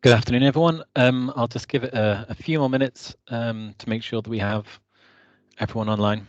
Good afternoon, everyone. I'll just give it a few more minutes to make sure that we have everyone online.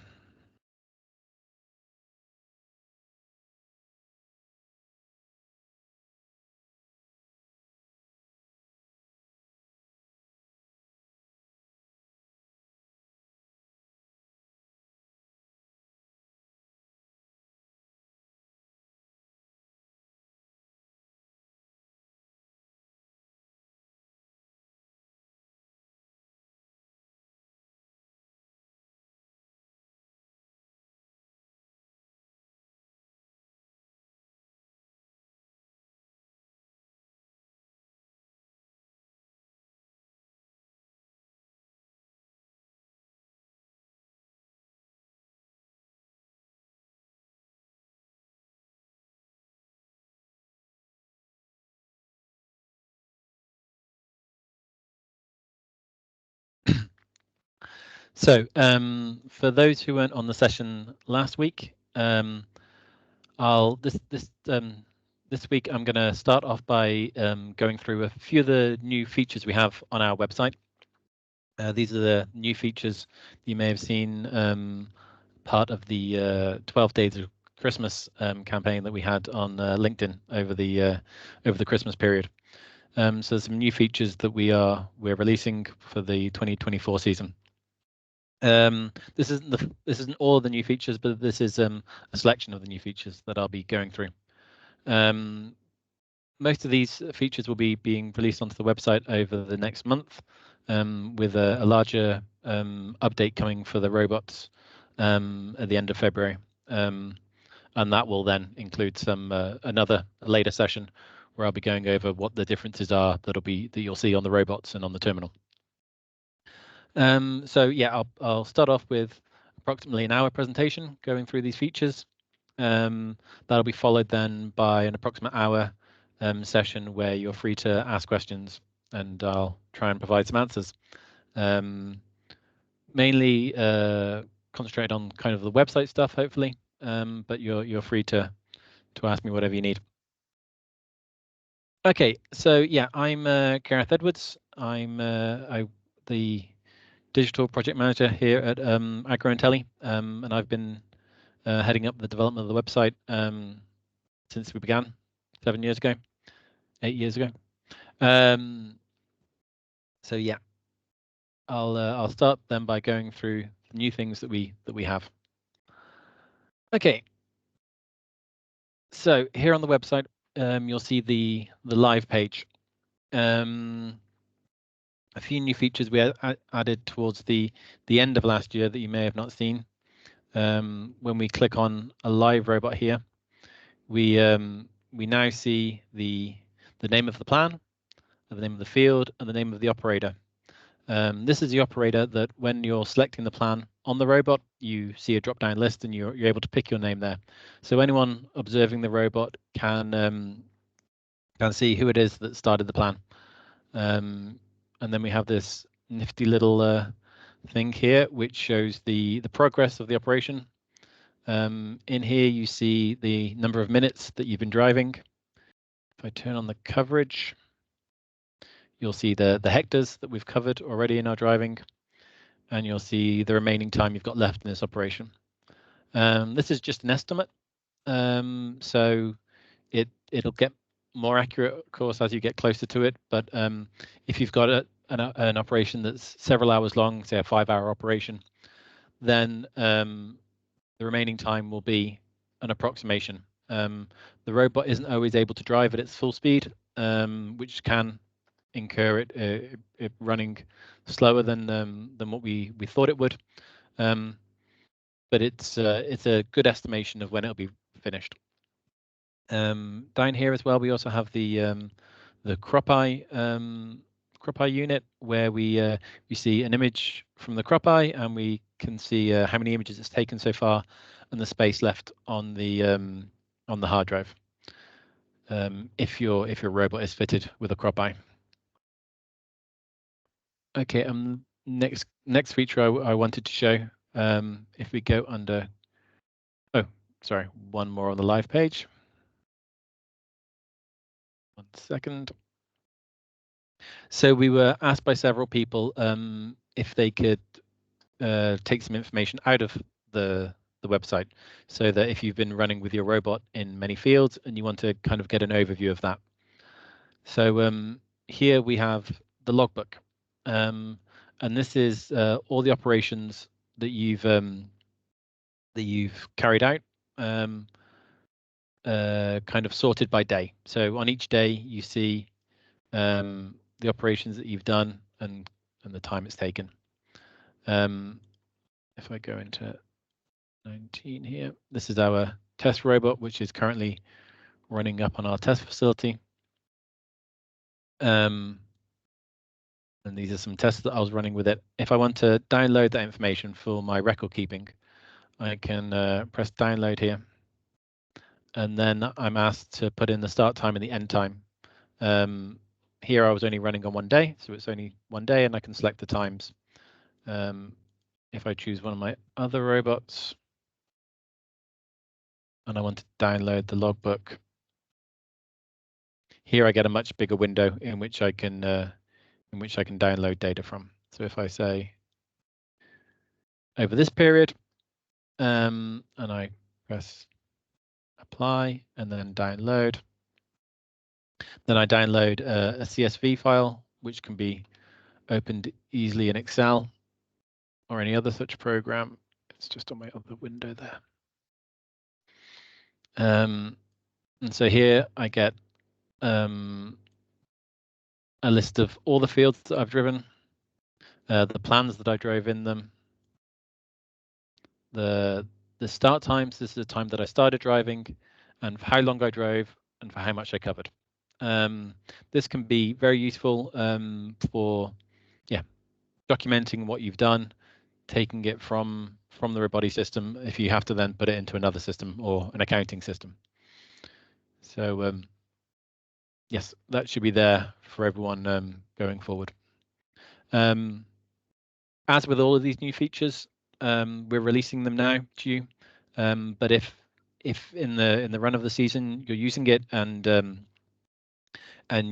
So for those who weren't on the session last week, this week I'm going to start off by going through a few of the new features we have on our website. These are the new features you may have seen part of the 12 Days of Christmas campaign that we had on LinkedIn over the Christmas period. So there's some new features that we're releasing for the 2024 season. This isn't all of the new features, but this is a selection of the new features that I'll be going through. Most of these features will be being released onto the website over the next month, with a larger update coming for the robots at the end of February. And that will then include another later session where I'll be going over what the differences are that you'll see on the robots and on the terminal. So yeah, I'll start off with approximately an hour presentation going through these features. That'll be followed then by an approximate hour session where you're free to ask questions, and I'll try and provide some answers. Mainly concentrate on kind of the website stuff, hopefully, but you're free to ask me whatever you need. Okay, so yeah, I'm Gareth Edwards. I'm the digital project manager here at AgroIntelli, and I've been heading up the development of the website since we began 8 years ago. So yeah, I'll start then by going through the new things that we have. Okay, so here on the website, you'll see the live page. A few new features we added towards the end of last year that you may have not seen. When we click on a live robot here, we now see the name of the plan, the name of the field, and the name of the operator. This is the operator that when you're selecting the plan on the robot, you see a drop-down list and you're able to pick your name there. So anyone observing the robot can see who it is that started the plan. And then we have this nifty little thing here, which shows the progress of the operation. In here, you see the number of minutes that you've been driving. If I turn on the coverage, you'll see the hectares that we've covered already in our driving, and you'll see the remaining time you've got left in this operation. This is just an estimate, so it'll get more accurate, of course, as you get closer to it. But if you've got an operation that's several hours long, say a 5-hour operation, then the remaining time will be an approximation. The robot isn't always able to drive at its full speed, which can incur it running slower than what we thought it would. But it's a good estimation of when it'll be finished. Down here as well, we also have the crop eye unit, where we see an image from the crop eye, and we can see how many images it's taken so far and the space left on the hard drive, if your robot is fitted with a crop eye. Okay, next feature I wanted to show, if we go under, oh, sorry, one more on the live page. 1 second. So we were asked by several people if they could take some information out of the website, so that if you've been running with your robot in many fields and you want to kind of get an overview of that. So here we have the logbook, and this is all the operations that you've carried out, kind of sorted by day. So on each day you see the operations that you've done and the time it's taken. If I go into 19 here, this is our test robot, which is currently running up on our test facility. And these are some tests that I was running with it. If I want to download that information for my record keeping, I can press download here. And then I'm asked to put in the start time and the end time. Here I was only running on one day, so it's only one day, and I can select the times. If I choose one of my other robots and I want to download the logbook, here I get a much bigger window in which I can download data from. So if I say over this period, and I press apply and then download, then I download a CSV file, which can be opened easily in Excel or any other such program. It's just on my other window there. And so here I get a list of all the fields that I've driven, the plans that I drove in them, the start times. This is the time that I started driving, and for how long I drove, and for how much I covered. This can be very useful for documenting what you've done, taking it from the Rebody system if you have to then put it into another system or an accounting system. So yes, that should be there for everyone going forward. As with all of these new features, we're releasing them now to you. But if in the run of the season you're using it and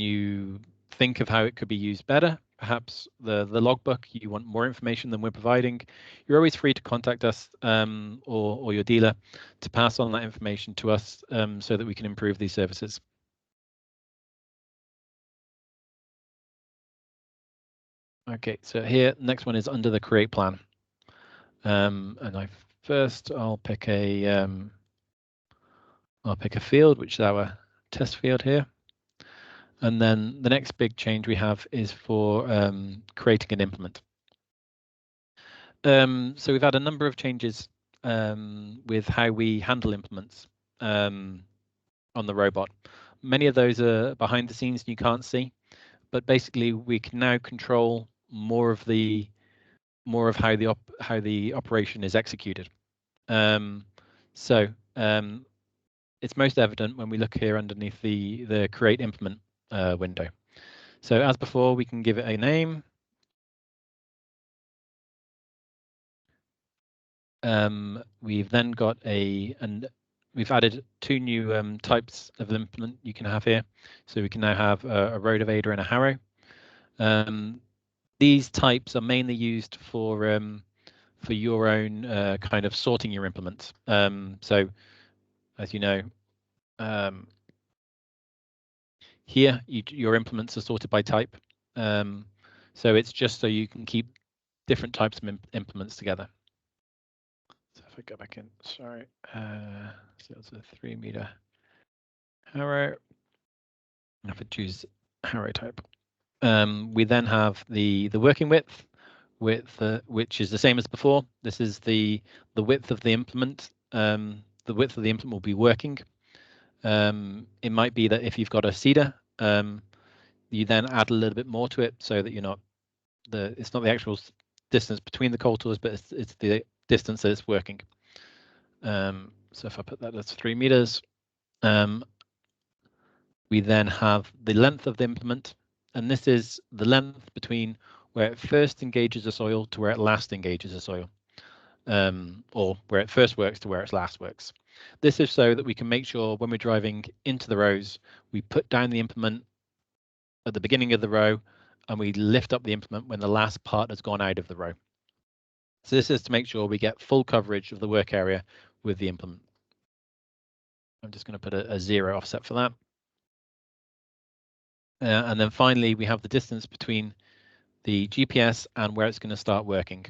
you think of how it could be used better, perhaps the logbook, you want more information than we're providing, you're always free to contact us or your dealer to pass on that information to us so that we can improve these services. Okay, so here, next one is under the create plan. And I'll pick a field, which is our test field here. And then the next big change we have is for creating an implement. So we've had a number of changes with how we handle implements on the robot. Many of those are behind the scenes and you can't see, but basically we can now control more of how the operation is executed. It's most evident when we look here underneath the create implement window. So as before, we can give it a name. We've then got we've added two new types of implement you can have here. So we can now have a rotavator and a harrow. These types are mainly used for your own kind of sorting your implements. So as you know, here your implements are sorted by type. So it's just so you can keep different types of implements together. So if I go back in, sorry, so it's a 3-meter harrow. If I choose harrow type, we then have the working width, which is the same as before. This is the width of the implement. The width of the implement will be working. It might be that if you've got a seeder, you then add a little bit more to it so that it's not the actual distance between the coulters, but it's the distance that it's working. So if I put that as 3 meters, we then have the length of the implement, and this is the length between where it first engages the soil to where it last engages the soil, or where it first works to where it last works. This is so that we can make sure when we're driving into the rows, we put down the implement at the beginning of the row and we lift up the implement when the last part has gone out of the row. So this is to make sure we get full coverage of the work area with the implement. I'm just going to put a 0 offset for that. And then finally, we have the distance between the GPS and where it's going to start working.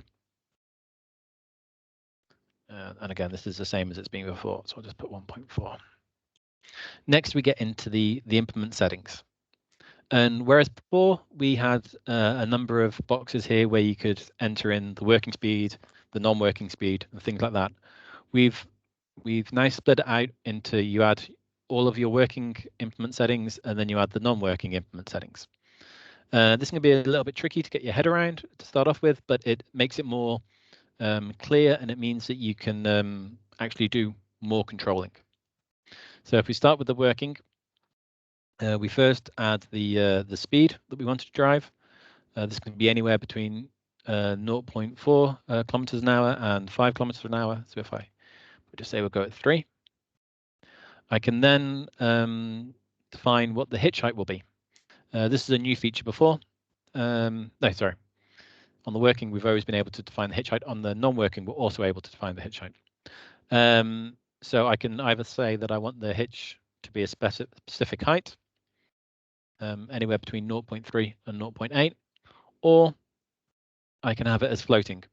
And again, this is the same as it's been before, so I'll just put 1.4. Next, we get into the implement settings. And whereas before we had a number of boxes here where you could enter in the working speed, the non-working speed, and things like that, we've now split it out into you add all of your working implement settings and then you add the non-working implement settings. This is going to be a little bit tricky to get your head around to start off with, but it makes it more clear, and it means that you can actually do more controlling. So if we start with the working, we first add the speed that we want to drive. This can be anywhere between 0.4 kilometers an hour and 5 kilometers an hour. So if I just say we'll go at 3, I can then define what the hitch height will be. This is a new feature before. No, sorry. On the working, we've always been able to define the hitch height. On the non-working, we're also able to define the hitch height. So I can either say that I want the hitch to be a specific height, anywhere between 0.3 and 0.8, or I can have it as floating.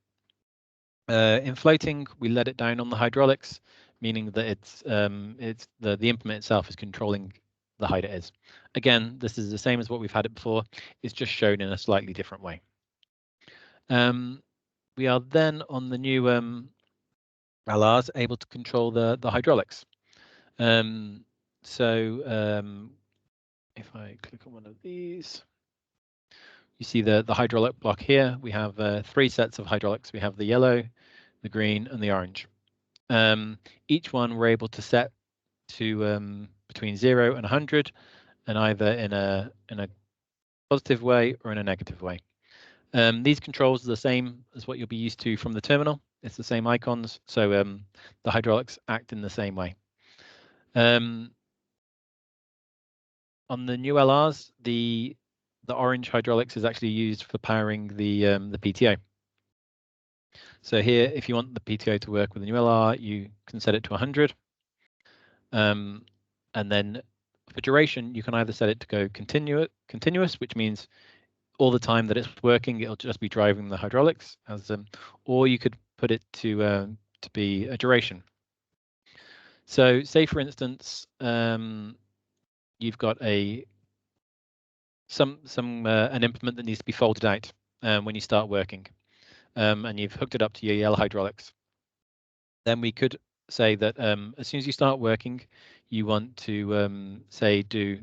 In floating, we let it down on the hydraulics, meaning that it's the implement itself is controlling the height it is. Again, this is the same as what we've had it before. It's just shown in a slightly different way. We are then on the new LRs able to control the hydraulics. If I click on one of these, you see the hydraulic block here. We have 3 sets of hydraulics. We have the yellow, the green, and the orange. Each one we're able to set to between 0 and 100, and either in a positive way or in a negative way. These controls are the same as what you'll be used to from the terminal. It's the same icons, so the hydraulics act in the same way. On the new LRs, the orange hydraulics is actually used for powering the PTO. So here, if you want the PTO to work with the new LR, you can set it to 100. And then for duration, you can either set it to go continuous, which means all the time that it's working, it'll just be driving the hydraulics, or you could put it to be a duration. So say, for instance, you've got an implement that needs to be folded out when you start working, and you've hooked it up to your yellow hydraulics. Then we could say that as soon as you start working, you want to say do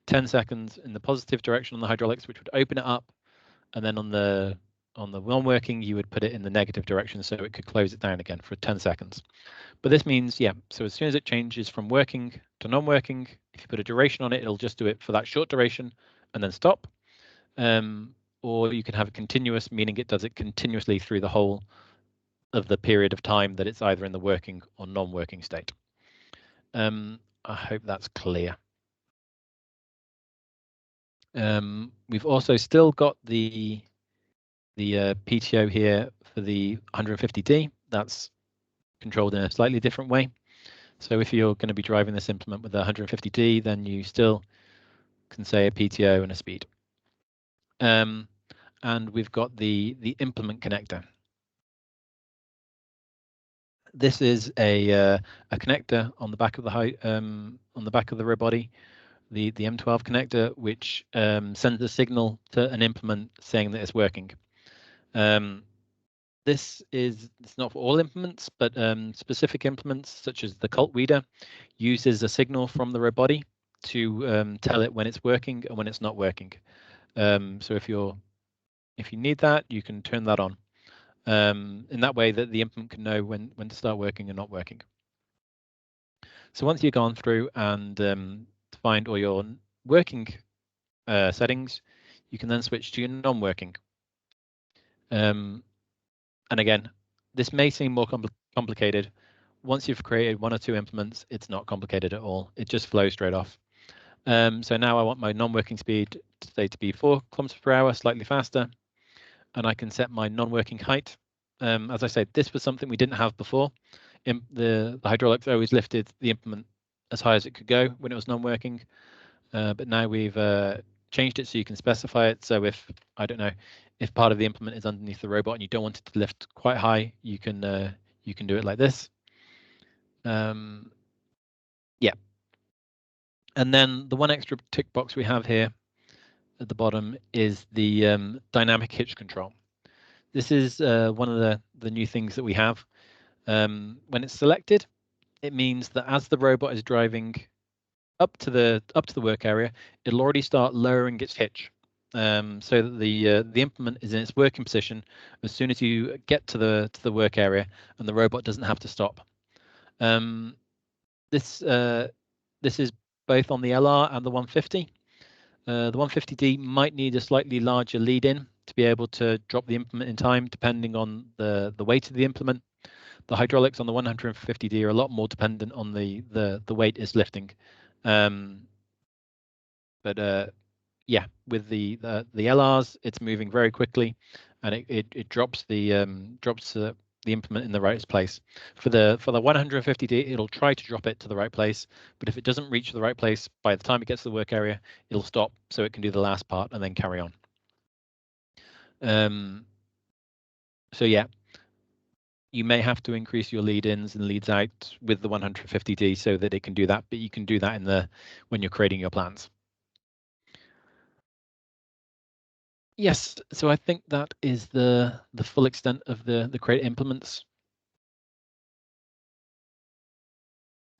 10 seconds in the positive direction on the hydraulics, which would open it up, and then on the non-working, you would put it in the negative direction so it could close it down again for 10 seconds. But this means, yeah, so as soon as it changes from working to non-working, if you put a duration on it, it'll just do it for that short duration and then stop. Or you can have a continuous, meaning it does it continuously through the whole of the period of time that it's either in the working or non-working state. I hope that's clear. We've also still got the PTO here for the 150D. That's controlled in a slightly different way. So if you're going to be driving this implement with a 150D, then you still can say a PTO and a speed. And we've got the implement connector. This is a connector on the back of the rear body, the M12 connector, which sends a signal to an implement saying that it's working. It's not for all implements, but specific implements such as the cult weeder uses a signal from the rear body to tell it when it's working and when it's not working. So if you need that, you can turn that on. In that way that the implement can know when to start working and not working. So once you've gone through and defined all your working settings, you can then switch to your non-working. And again, this may seem more complicated. Once you've created 1 or 2 implements, it's not complicated at all. It just flows straight off. So now I want my non-working speed to be 4 kilometers per hour, slightly faster, and I can set my non-working height. As I said, this was something we didn't have before. The hydraulics always lifted the implement as high as it could go when it was non-working, but now we've changed it so you can specify it. So if, I don't know, if part of the implement is underneath the robot and you don't want it to lift quite high, you can do it like this. Yeah. And then the one extra tick box we have here at the bottom is the dynamic hitch control. This is one of the new things that we have. When it's selected, it means that as the robot is driving up to the work area, it'll already start lowering its hitch, so that the implement is in its working position as soon as you get to the work area, and the robot doesn't have to stop. This is both on the LR and the 150. The 150D might need a slightly larger lead-in to be able to drop the implement in time, depending on the weight of the implement. The hydraulics on the 150D are a lot more dependent on the weight it's lifting. But yeah, with the LRs, it's moving very quickly, and it drops the implement in the right place. For the 150D, it'll try to drop it to the right place, but if it doesn't reach the right place by the time it gets to the work area, it'll stop so it can do the last part and then carry on. So yeah, you may have to increase your lead-ins and leads out with the 150D so that it can do that, but you can do that when you're creating your plans. Yes, so I think that is the full extent of the create implements.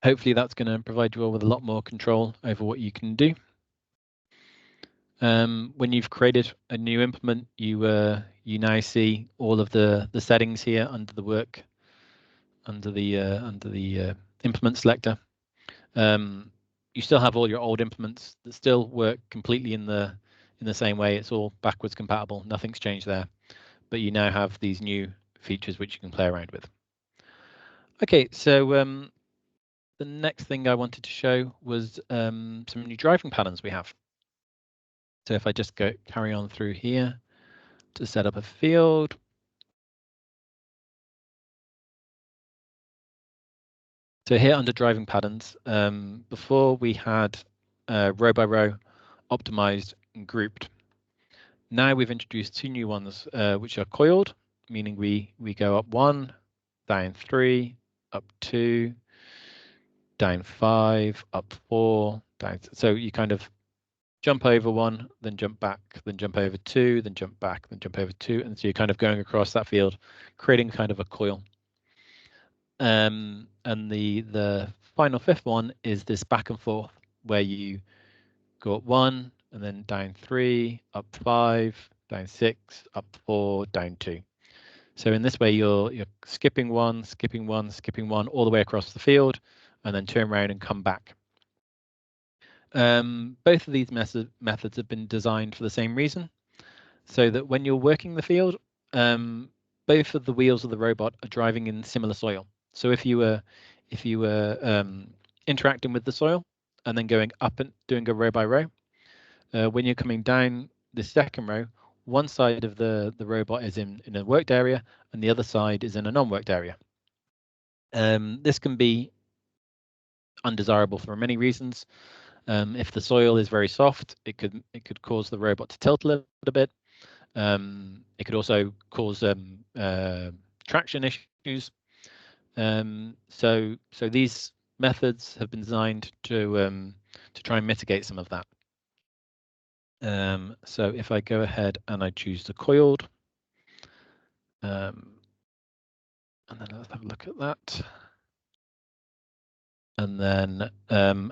Hopefully that's going to provide you all with a lot more control over what you can do. When you've created a new implement, you now see all of the settings here under the work, under the implement selector. You still have all your old implements that still work completely in the same way. It's all backwards compatible. Nothing's changed there, but you now have these new features which you can play around with. Okay, so the next thing I wanted to show was some new driving patterns we have. So if I just carry on through here to set up a field. So here under driving patterns, before we had row by row optimized and grouped. Now we've introduced 2 new ones, which are coiled, meaning we go up 1, down 3, up 2, down 5, up 4, down. So you kind of jump over 1, then jump back, then jump over 2, then jump back, then jump over 2, and so you're kind of going across that field, creating kind of a coil. And the final 5th one is this back and forth, where you go up 1, and then down 3, up 5, down 6, up 4, down 2. So in this way, you're skipping 1, skipping 1, skipping 1 all the way across the field, and then turn around and come back. Both of these methods have been designed for the same reason, so that when you're working the field, both of the wheels of the robot are driving in similar soil. So if you were interacting with the soil and then going up and doing a row by row, when you're coming down the second row, one side of the robot is in a worked area and the other side is in a non-worked area. This can be undesirable for many reasons. If the soil is very soft, it could cause the robot to tilt a little bit. It could also cause traction issues. So these methods have been designed to try and mitigate some of that. So if I go ahead and I choose the coiled, and then let's have a look at that. And then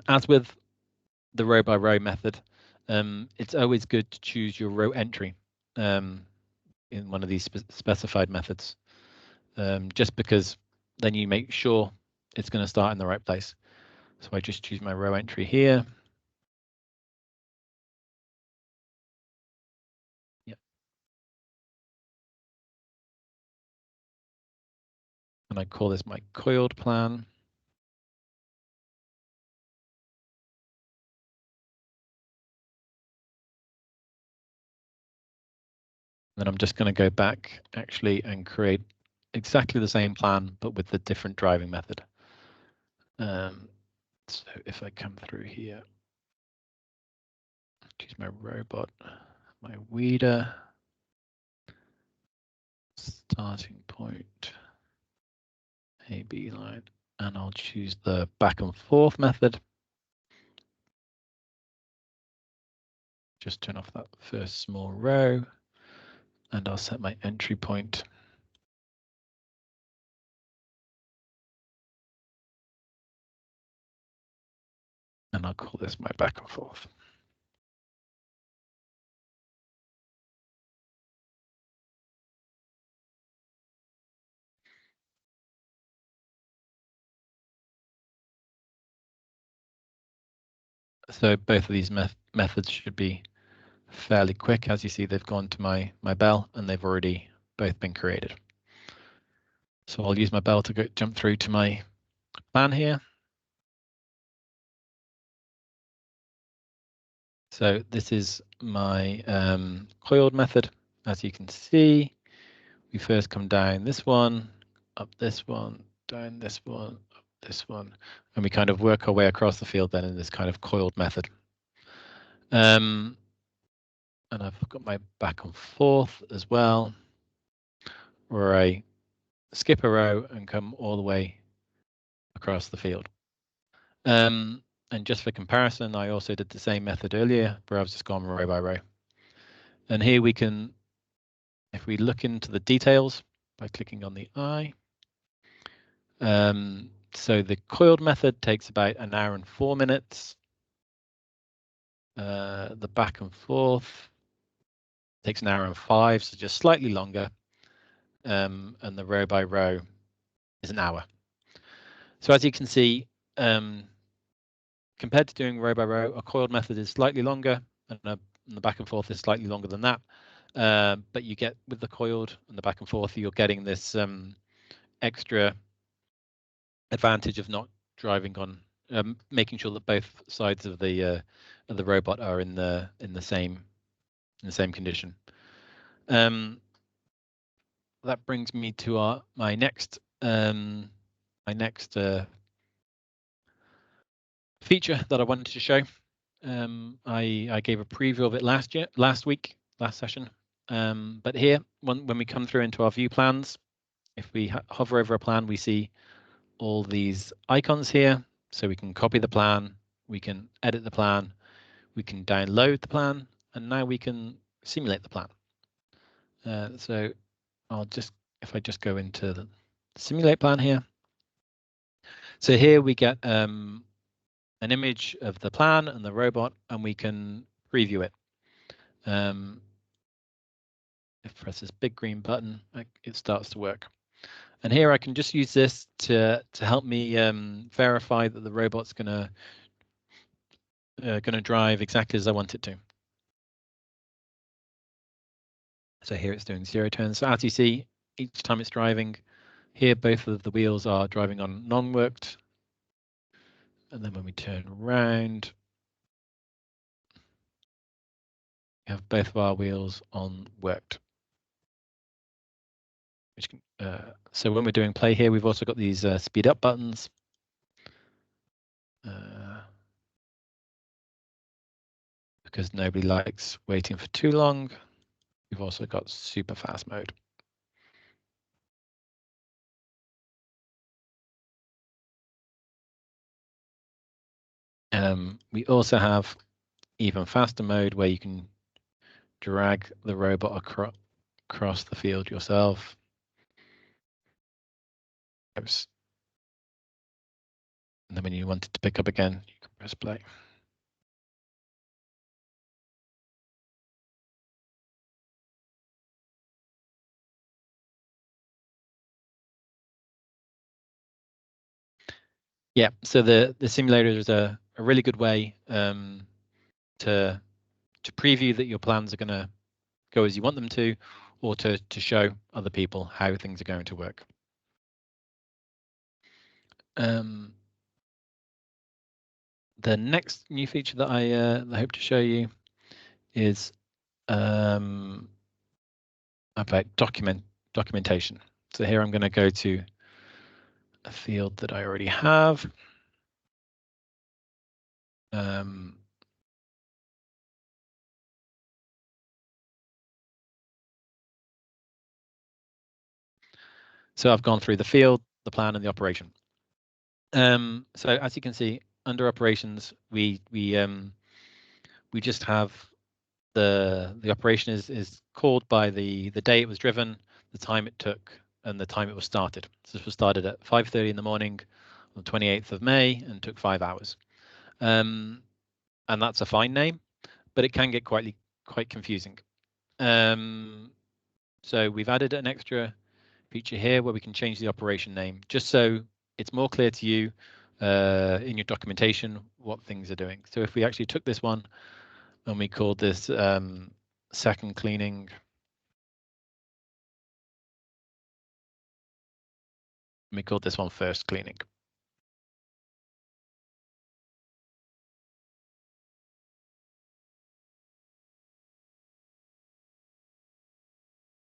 as with the row by row method, it's always good to choose your row entry in one of these specified methods, just because then you make sure it's going to start in the right place. So I just choose my row entry here. Yep. And I call this my coiled plan. Then I'm just going to go back actually and create exactly the same plan, but with the different driving method. So if I come through here, choose my robot, my weeder, starting point, AB line, and I'll choose the back and forth method. Just turn off that first small row, and I'll set my entry point. And I'll call this my back and forth. So both of these methods should be fairly quick. As you see, they've gone to my bell and they've already both been created. So I'll use my bell to jump through to my plan here. So this is my coiled method. As you can see, we first come down this one, up this one, down this one, up this one, and we kind of work our way across the field then in this kind of coiled method. And I've got my back and forth as well, where I skip a row and come all the way across the field. And just for comparison, I also did the same method earlier where I've just gone row by row. And here we can, if we look into the details by clicking on the eye, so the coiled method takes about 1 hour and 4 minutes. The back and forth takes 1 hour and 5, so just slightly longer. And the row by row is 1 hour. So as you can see, compared to doing row by row, a coiled method is slightly longer, and the back and forth is slightly longer than that. But you get, with the coiled and the back and forth, you're getting this extra advantage of not driving on, making sure that both sides of the robot are in the same condition. That brings me to my next feature that I wanted to show. I gave a preview of it last session. But here, when we come through into our view plans, if we hover over a plan, we see all these icons here. So we can copy the plan, we can edit the plan, we can download the plan, and now we can simulate the plan. So if I just go into the simulate plan here. So here we get an image of the plan and the robot, and we can preview it. If I press this big green button, it starts to work. And here I can just use this to help me verify that the robot's gonna drive exactly as I want it to. So here it's doing 0 turns. So as you see, each time it's driving, here both of the wheels are driving on non-worked. And then when we turn around, we have both of our wheels on worked. Which can, so when we're doing play here, we've also got these speed up buttons. Because nobody likes waiting for too long. We've also got super fast mode. We also have even faster mode where you can drag the robot across the field yourself. Oops. And then when you want it to pick up again, you can press play. Yeah, so the simulator is a really good way to preview that your plans are going to go as you want them to, or to show other people how things are going to work. The next new feature that I hope to show you is about documentation. So here I'm going to go to a field that I already have. So I've gone through the field, the plan, and the operation. So as you can see, under operations, we just have the operation is called by the day it was driven, the time it took, and the time it was started. So this was started at 5:30 in the morning on the 28th of May and took 5 hours. And that's a fine name, but it can get quite confusing. So we've added an extra feature here where we can change the operation name, just so it's more clear to you in your documentation what things are doing. So if we actually took this one and we called this second cleaning, and we called this one first cleaning.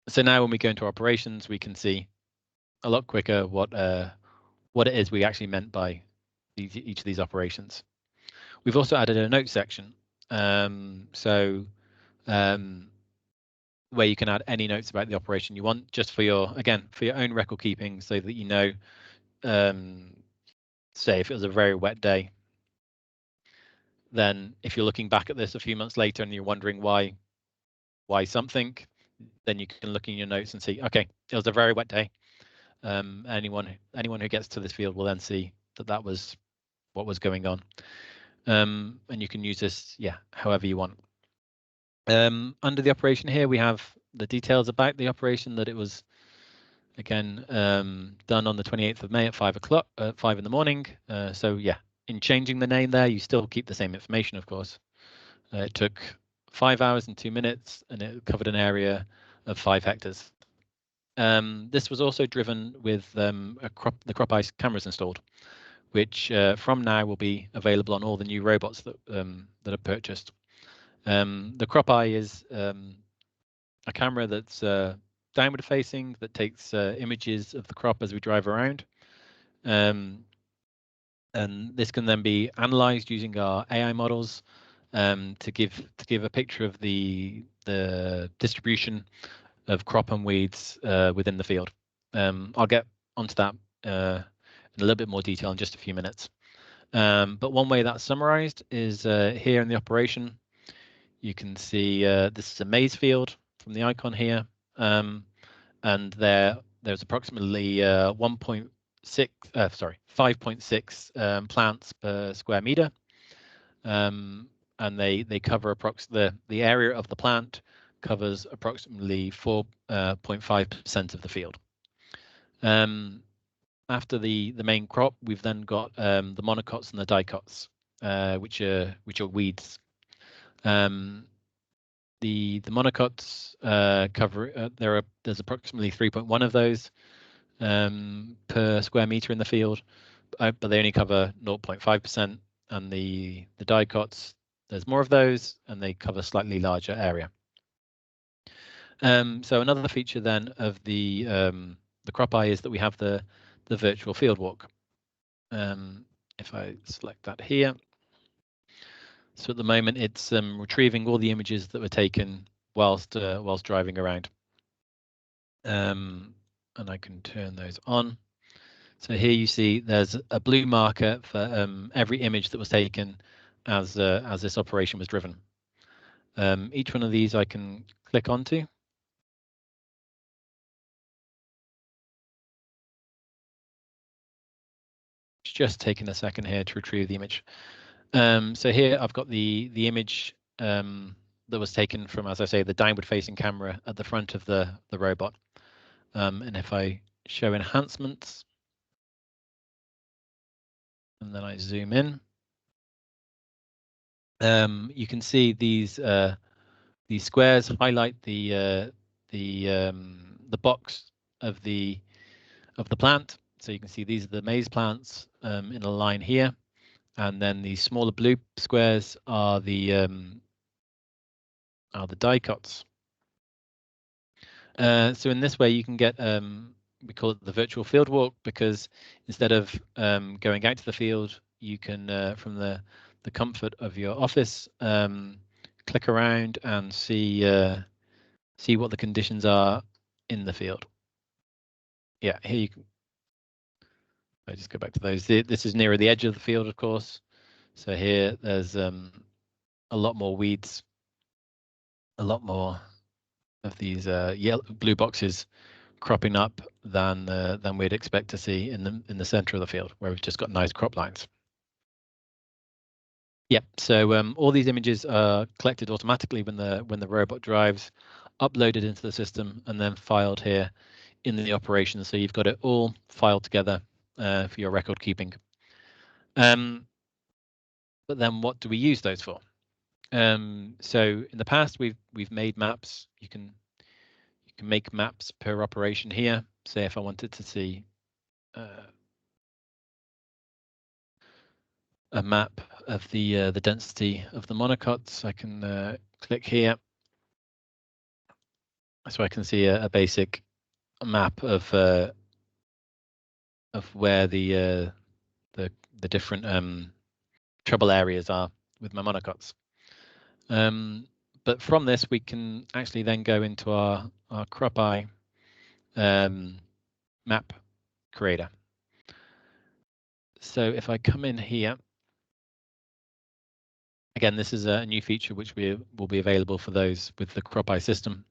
So now when we go into operations, we can see a lot quicker what it is we actually meant by each of these operations. We've also added a note section, where you can add any notes about the operation you want, just for your own record keeping, so that you know, say if it was a very wet day, then if you're looking back at this a few months later and you're wondering why something, then you can look in your notes and see, okay, it was a very wet day. Anyone who gets to this field will then see that was what was going on. And you can use this, however you want. Under the operation here, we have the details about the operation, that it was, again, done on the 28th of May at 5 o'clock, 5 in the morning. So yeah, in changing the name there, you still keep the same information, of course. It took 5 hours and 2 minutes, and it covered an area of 5 hectares. This was also driven with the crop eye cameras installed, which from now will be available on all the new robots that are purchased. The crop eye is a camera that's downward facing, that takes images of the crop as we drive around. And this can then be analyzed using our AI models to give a picture of the distribution of crop and weeds within the field. I'll get onto that in a little bit more detail in just a few minutes. But one way that's summarized is here in the operation. You can see this is a maize field from the icon here, and there's approximately 5.6 plants per square meter, and they cover the area of the plant covers approximately 4.5% of the field. After the main crop, we've then got the monocots and the dicots, which are weeds. The monocots cover there's approximately 3.1 of those per square meter in the field, but they only cover 0.5%, and the dicots, there's more of those, and they cover slightly larger area. So another feature then of the crop eye is that we have the virtual field walk. If I select that here, so at the moment it's retrieving all the images that were taken whilst driving around, and I can turn those on. So here you see there's a blue marker for every image that was taken as this operation was driven. Each one of these I can click onto. It's just taking a second here to retrieve the image. So here I've got the image that was taken from, as I say, the downward facing camera at the front of the robot. And if I show enhancements, and then I zoom in, you can see these squares highlight the box of the plant. So you can see these are the maize plants in a line here, and then the smaller blue squares are the dicots. So in this way, you can get, we call it the virtual field walk, because instead of going out to the field, you can, from the comfort of your office, click around and see what the conditions are in the field. Yeah, here you can. I just go back to those. This is nearer the edge of the field, of course. So here there's a lot more weeds, a lot more of these blue boxes cropping up than we'd expect to see in the center of the field, where we've just got nice crop lines. Yeah, so all these images are collected automatically when the robot drives, uploaded into the system, and then filed here in the operation. So you've got it all filed together for your record keeping. But then what do we use those for? So in the past, we've made maps. You can make maps per operation here. Say if I wanted to see a map of the density of the monocots, I can click here, so I can see a basic map of where the different trouble areas are with my monocots. But from this, we can actually then go into our crop eye map creator. So if I come in here, again, this is a new feature which will be available for those with the crop eye system.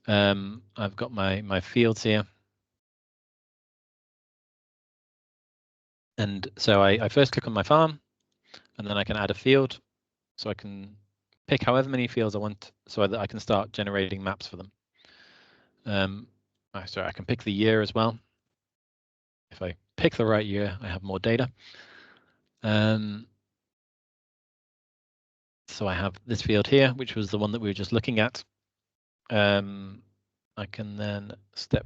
I've got my fields here. And so I first click on my farm, and then I can add a field. So I can pick however many fields I want so that I can start generating maps for them. Sorry, I can pick the year as well. If I pick the right year, I have more data. So I have this field here, which was the one that we were just looking at. I can then step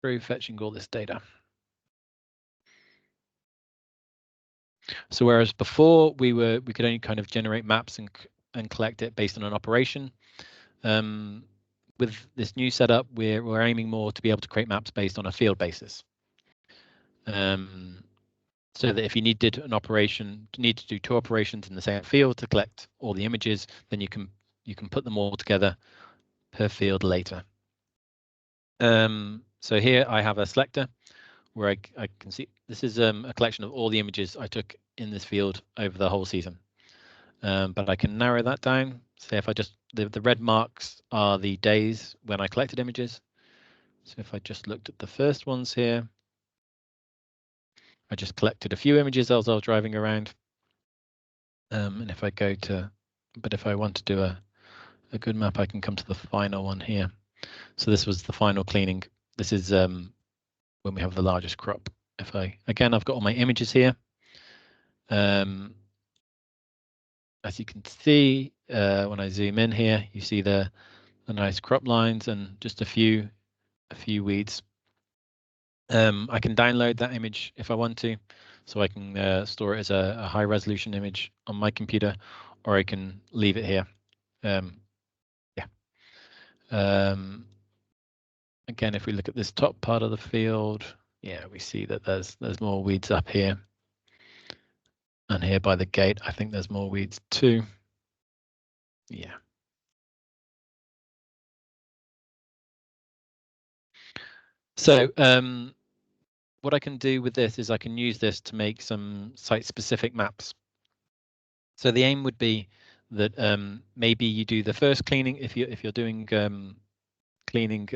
through fetching all this data. So whereas before we could only kind of generate maps and collect it based on an operation, with this new setup, we're aiming more to be able to create maps based on a field basis. So that if you need to do two operations in the same field to collect all the images, then you can put them all together per field later. So here I have a selector where I can see this is a collection of all the images I took in this field over the whole season. But I can narrow that down. Say if I just, the red marks are the days when I collected images. So if I just looked at the first ones here, I just collected a few images as I was driving around. And if I go to, but if I want to do a good map, I can come to the final one here. So this was the final cleaning. This is when we have the largest crop. Again, I've got all my images here. As you can see, when I zoom in here, you see the nice crop lines and just a few weeds. I can download that image if I want to, so I can store it as a high resolution image on my computer, or I can leave it here. Again, if we look at this top part of the field, yeah, we see that there's more weeds up here. And here by the gate, I think there's more weeds too. Yeah. So what I can do with this is I can use this to make some site-specific maps. So the aim would be that maybe you do the first cleaning if you're doing cleaning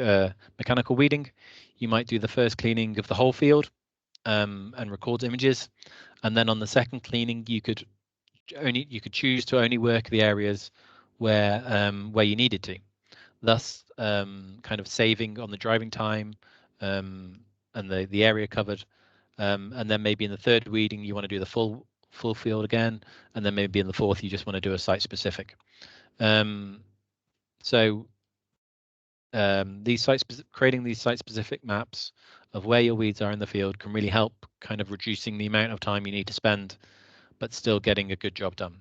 mechanical weeding, you might do the first cleaning of the whole field and record images, and then on the second cleaning you could choose to only work the areas where you needed to, thus kind of saving on the driving time and the area covered. And then maybe in the third weeding you want to do the full field again, and then maybe in the fourth you just want to do a site specific. Creating these site specific maps of where your weeds are in the field can really help kind of reducing the amount of time you need to spend, but still getting a good job done.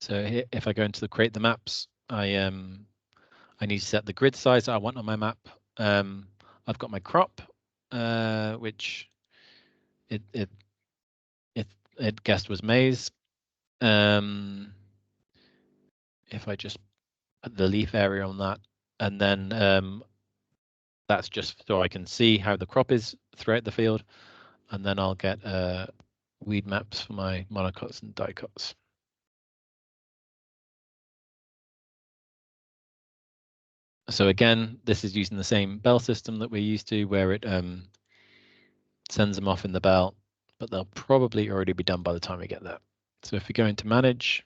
So here, if I go into the create the maps, I need to set the grid size that I want on my map. I've got my crop, which it guessed was maize. If I just put the leaf area on that, and then that's just so I can see how the crop is throughout the field, and then I'll get weed maps for my monocots and dicots. So again, this is using the same bell system that we're used to, where it sends them off in the bell, but they'll probably already be done by the time we get there. So if we go into manage,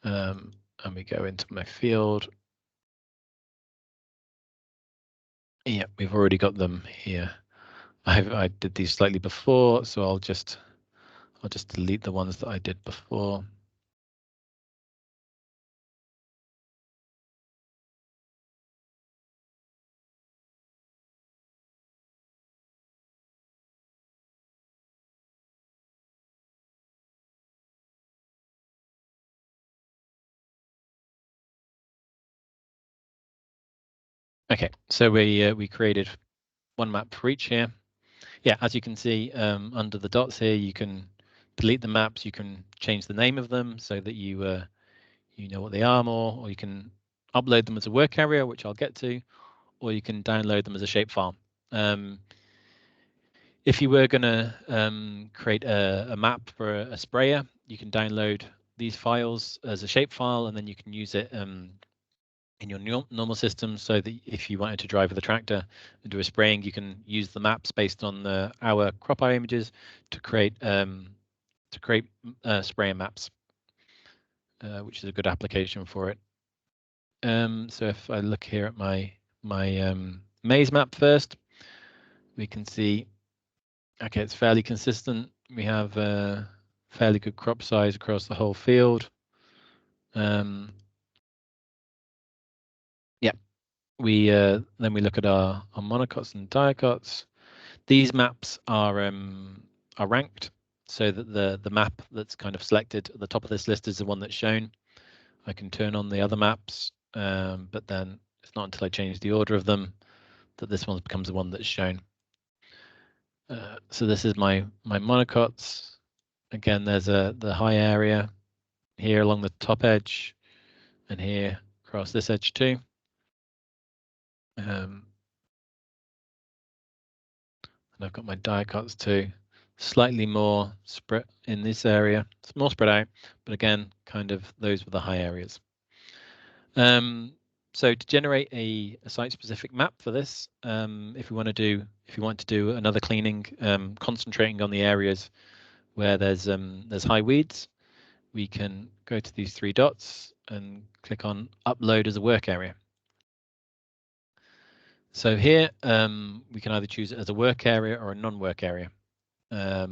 and we go into my field, yeah, we've already got them here. I did these slightly before, so I'll just delete the ones that I did before. Okay, so we created one map for each here. Yeah, as you can see, under the dots here, you can delete the maps. You can change the name of them so that you you know what they are more, or you can upload them as a work area, which I'll get to, or you can download them as a shapefile. If you were going to create a map for a sprayer, you can download these files as a shapefile, and then you can use it in your normal system, so that if you wanted to drive with a tractor and do a spraying, you can use the maps based on our crop eye images to create sprayer maps, which is a good application for it. So if I look here at my maize map first, we can see, okay, it's fairly consistent. We have fairly good crop size across the whole field. Yeah, then we look at our monocots and dicots. These maps are ranked, so that the map that's kind of selected at the top of this list is the one that's shown. I can turn on the other maps, but then it's not until I change the order of them that this one becomes the one that's shown. So this is my monocots. Again, there's the high area here along the top edge, and here across this edge too. And I've got my dicots too, slightly more spread in this area. It's more spread out, but again, kind of those were the high areas. So to generate a site-specific map for this, if you want to do another cleaning, concentrating on the areas where there's high weeds, we can go to these three dots and click on upload as a work area. So here we can either choose it as a work area or a non-work area. Yeah,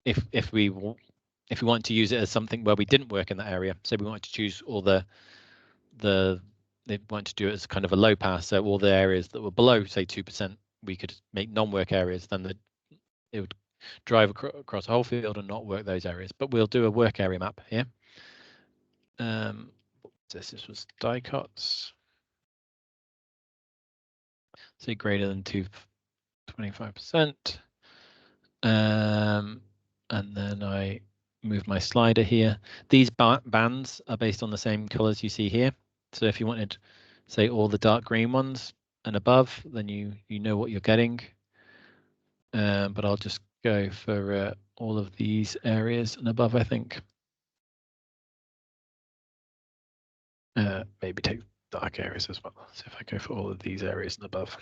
if we want to use it as something where we didn't work in that area, so we want to choose all they want to do it as kind of a low pass, so all the areas that were below, say 2%, we could make non-work areas. Then it would drive across the whole field and not work those areas. But we'll do a work area map here. This was dicots. Say greater than 25%. And then I move my slider here. These bands are based on the same colors you see here. So if you wanted, say, all the dark green ones and above, then you know what you're getting. But I'll just go for all of these areas and above, I think. Maybe take dark areas as well. So if I go for all of these areas and above.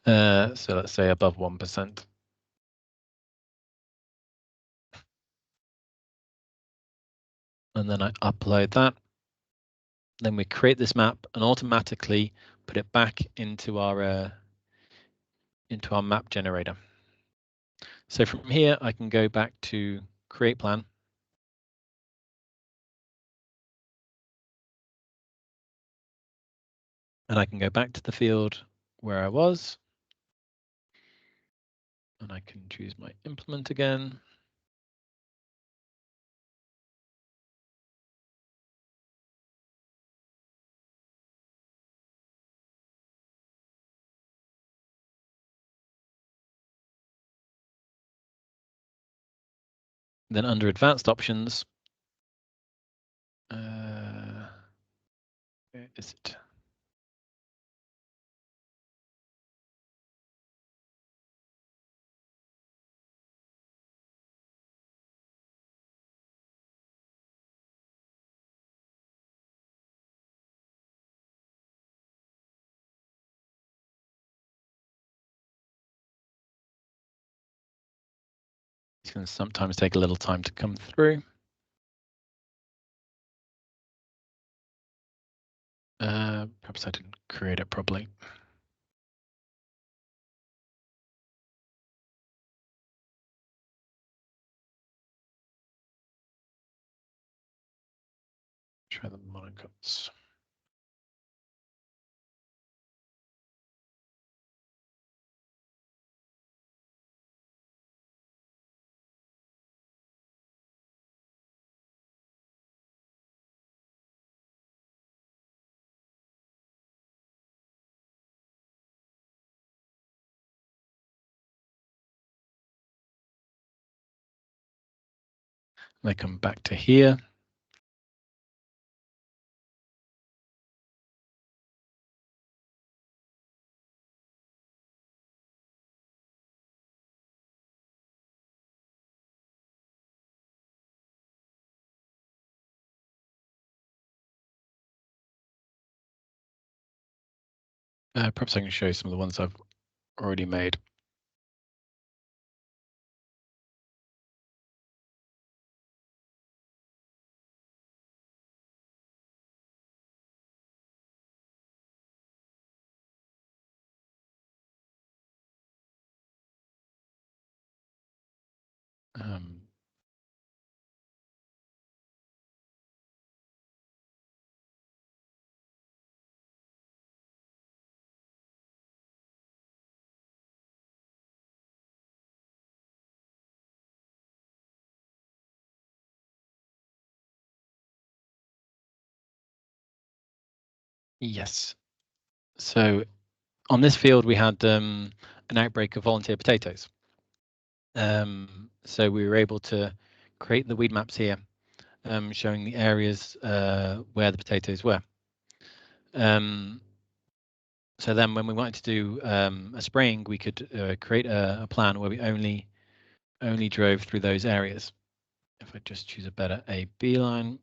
So let's say above 1%. And then I upload that. Then we create this map and automatically put it back into our map generator. So from here, I can go back to create plan. And I can go back to the field where I was. And I can choose my implement again. Then under advanced options, where is it? It's going to sometimes take a little time to come through. Perhaps I didn't create it properly. Try the monocuts. They come back to here. Perhaps I can show you some of the ones I've already made. Yes. So on this field, we had an outbreak of volunteer potatoes. So we were able to create the weed maps here, showing the areas where the potatoes were. So then when we wanted to do a spraying, we could create a plan where we only drove through those areas. If I just choose a better A/B line.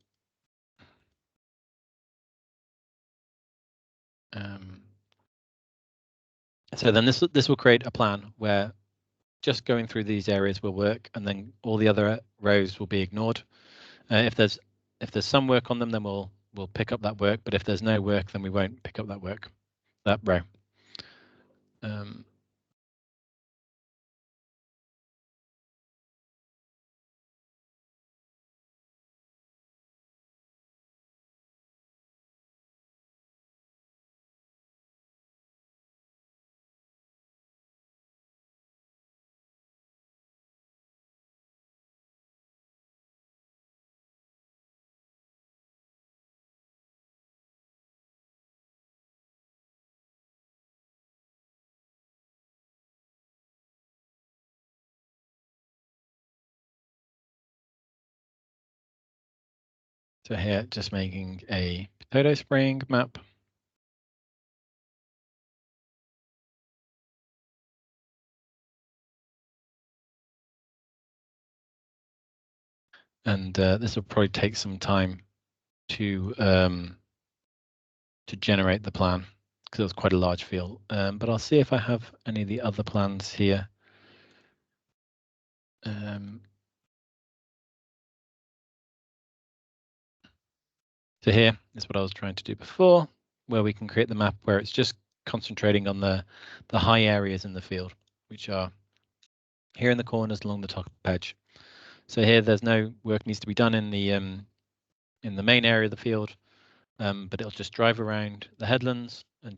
So then this will create a plan where just going through these areas will work, and then all the other rows will be ignored. If there's some work on them, then we'll pick up that work. But if there's no work, then we won't pick up that row. So here, just making a potato spraying map. And this will probably take some time to generate the plan because it was quite a large field. But I'll see if I have any of the other plans here. So here is what I was trying to do before, where we can create the map where it's just concentrating on the high areas in the field, which are here in the corners along the top edge. So here, there's no work needs to be done in the main area of the field, but it'll just drive around the headlands and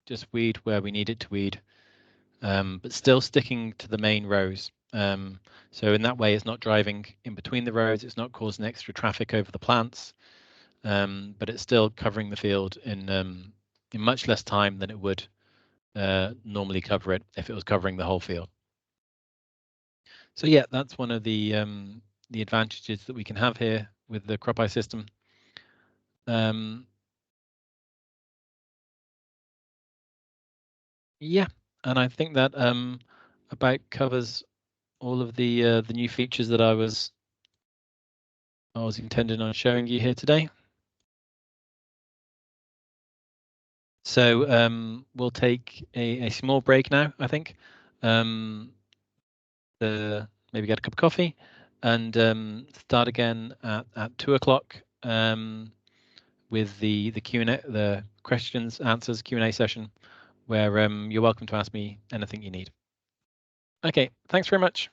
just weed where we need it to weed, but still sticking to the main rows. So in that way, it's not driving in between the rows, it's not causing extra traffic over the plants, but it's still covering the field in much less time than it would normally cover it if it was covering the whole field. So yeah, that's one of the advantages that we can have here with the crop eye system. Yeah, and I think that about covers all of the new features that I was intending on showing you here today. So we'll take a small break now, I think. Maybe get a cup of coffee and start again at 2 o'clock with the Q&A, the questions, answers, Q&A session, where you're welcome to ask me anything you need. Okay, thanks very much.